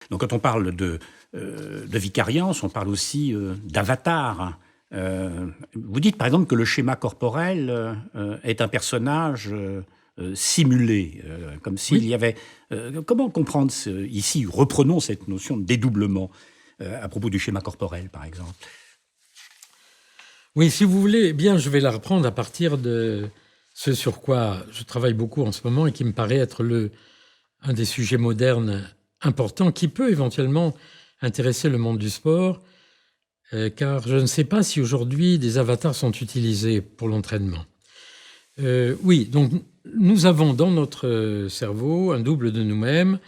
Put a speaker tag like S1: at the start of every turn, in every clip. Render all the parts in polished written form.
S1: Donc quand on parle de vicariance, on parle aussi d'avatar. Vous dites par exemple que le schéma corporel est un personnage simulé, comme s'il
S2: Oui.
S1: y avait... comment comprendre ici, reprenons cette notion de dédoublement à propos du schéma corporel, par exemple.
S2: Oui, si vous voulez, eh bien, je vais la reprendre à partir de ce sur quoi je travaille beaucoup en ce moment et qui me paraît être un des sujets modernes importants qui peut éventuellement intéresser le monde du sport, car je ne sais pas si aujourd'hui des avatars sont utilisés pour l'entraînement. Oui, donc nous avons dans notre cerveau un double de nous-mêmes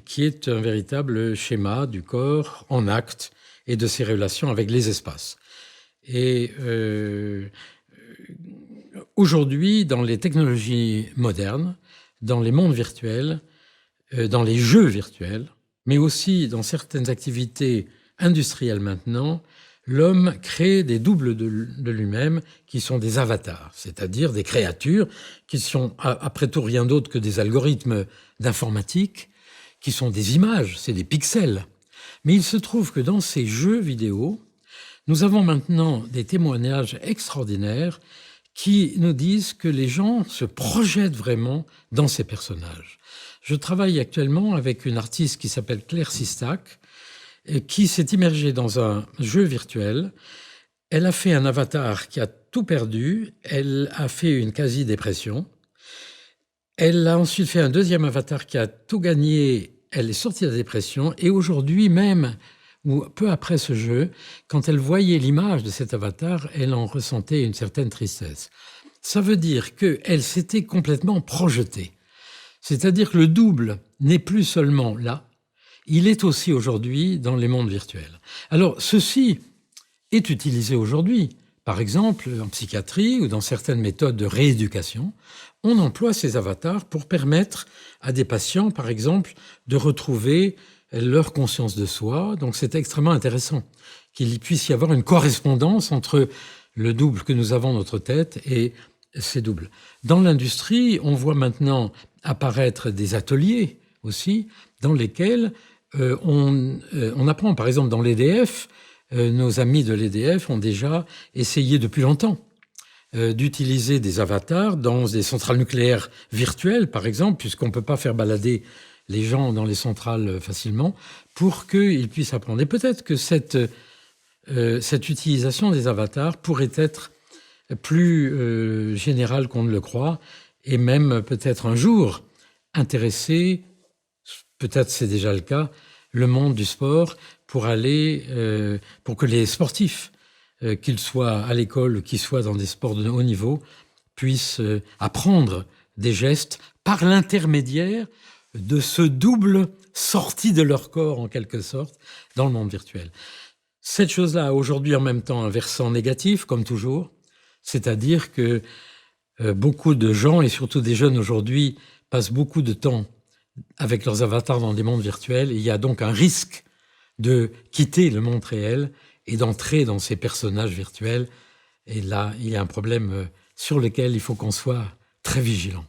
S2: qui est un véritable schéma du corps en acte et de ses relations avec les espaces. Et aujourd'hui, dans les technologies modernes, dans les mondes virtuels, dans les jeux virtuels, mais aussi dans certaines activités industrielles maintenant, l'homme crée des doubles de lui-même qui sont des avatars, c'est-à-dire des créatures qui sont après tout rien d'autre que des algorithmes d'informatique, qui sont des images, c'est des pixels. Mais il se trouve que dans ces jeux vidéo, nous avons maintenant des témoignages extraordinaires qui nous disent que les gens se projettent vraiment dans ces personnages. Je travaille actuellement avec une artiste qui s'appelle Claire Sistac, qui s'est immergée dans un jeu virtuel. Elle a fait un avatar qui a tout perdu, elle a fait une quasi-dépression. Elle a ensuite fait un deuxième avatar qui a tout gagné, elle est sortie de la dépression, et aujourd'hui même, ou peu après ce jeu, quand elle voyait l'image de cet avatar, elle en ressentait une certaine tristesse. Ça veut dire qu'elle s'était complètement projetée. C'est-à-dire que le double n'est plus seulement là, il est aussi aujourd'hui dans les mondes virtuels. Alors, ceci est utilisé aujourd'hui. Par exemple, en psychiatrie ou dans certaines méthodes de rééducation, on emploie ces avatars pour permettre à des patients, par exemple, de retrouver leur conscience de soi. Donc c'est extrêmement intéressant qu'il puisse y avoir une correspondance entre le double que nous avons dans notre tête et ces doubles. Dans l'industrie, on voit maintenant apparaître des ateliers aussi dans lesquels on apprend. Par exemple, dans l'EDF, nos amis de l'EDF ont déjà essayé depuis longtemps d'utiliser des avatars dans des centrales nucléaires virtuelles, par exemple, puisqu'on ne peut pas faire balader les gens dans les centrales facilement, pour qu'ils puissent apprendre. Et peut-être que cette utilisation des avatars pourrait être plus générale qu'on ne le croit, et même peut-être un jour intéresser, peut-être c'est déjà le cas, le monde du sport pour que les sportifs, qu'ils soient à l'école ou qu'ils soient dans des sports de haut niveau, puissent apprendre des gestes par l'intermédiaire de ce double sorti de leur corps, en quelque sorte, dans le monde virtuel. Cette chose-là a aujourd'hui en même temps un versant négatif, comme toujours, c'est-à-dire que beaucoup de gens, et surtout des jeunes aujourd'hui, passent beaucoup de temps avec leurs avatars dans des mondes virtuels. Et il y a donc un risque de quitter le monde réel et d'entrer dans ces personnages virtuels. Et là, il y a un problème sur lequel il faut qu'on soit très vigilant.